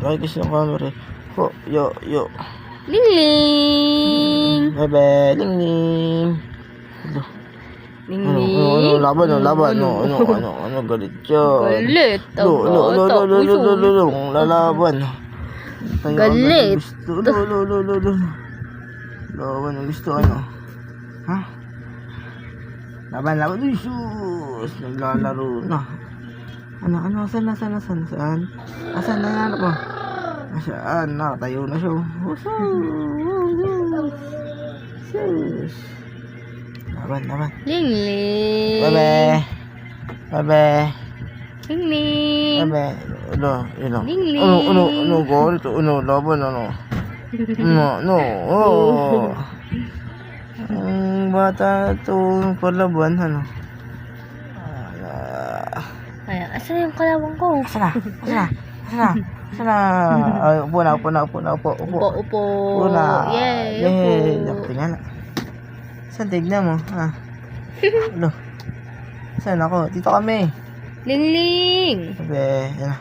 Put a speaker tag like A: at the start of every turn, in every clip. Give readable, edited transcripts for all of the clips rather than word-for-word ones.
A: Ay, kasi yung camera. Ho, yo.
B: Ling-ling!
A: Bebe, ling-ling.
B: Ling-ling?
A: Laban. Ano, galit siya.
B: Galit. Ang bata.
A: Lalaban. Tayo
B: Galit.
A: agad ang gusto. Laban ang gusto, ano? Ha? Laban. Uy, sus! Naglalaro na. Ano, saan? Asan na yan ako? Saan? Nakatayo na siya. Sus! Laban.
B: Ling-ling!
A: Bebe!
B: Ling-ling!
A: Bebe! Ano?
B: Ling-ling!
A: Ano, galit? Laban, ano? No. Ang bata to palaban, ano?
B: Ay, asan yung kalawang ko?
A: Asan na? Ay, upo na.
B: Upo. Yay, upo.
A: Tingnan na. Saan tignan mo? Ano? Saan ako? Dito kami.
B: Ling-ling!
A: Bebe, yan.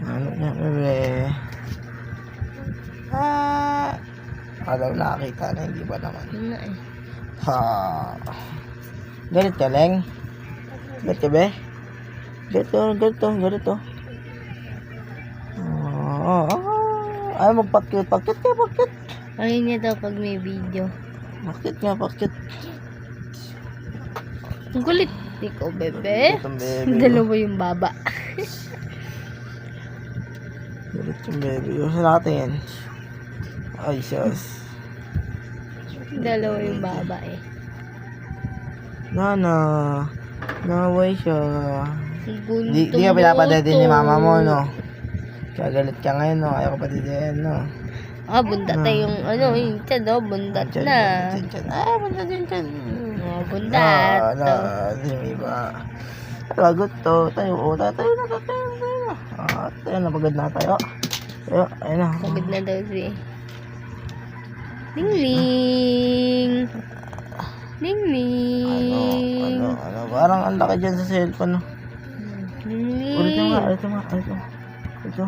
A: Ano niya, bebe? Alam nakakita na, hindi ba naman?
B: Ano eh?
A: Ha. Galit ka, Leng? Galit ka, be? Galit to. Ay, magpakit.
B: Ayun niya daw pag may video.
A: Pakit.
B: Ang kulit. Ikaw, bebe.
A: Galit ang bebe.
B: Dalawa yung baba.
A: Galit yung bebe. Saan natin? Ay, sus.
B: Dalawa yung baba eh.
A: Nana. Naway siya. Di
B: Guntong
A: ka pinapadede ni
B: buto.
A: mama mo, no? Kaya galit ka ngayon, no? Ayaw ka padede, no?
B: Bundat na yung yung tiyan, no? Bundat na.
A: Bundat din dyan.
B: Bundat.
A: Yung iba. Lagot to. Tayo na. Tayo na, pagod na tayo. Ayun na.
B: Pagod na daw si Ling-ling. Ling-ling.
A: Ano? Parang ang laki dyan sa cellphone, no?
B: Ling-ling.
A: Ulit mo nga. Ito.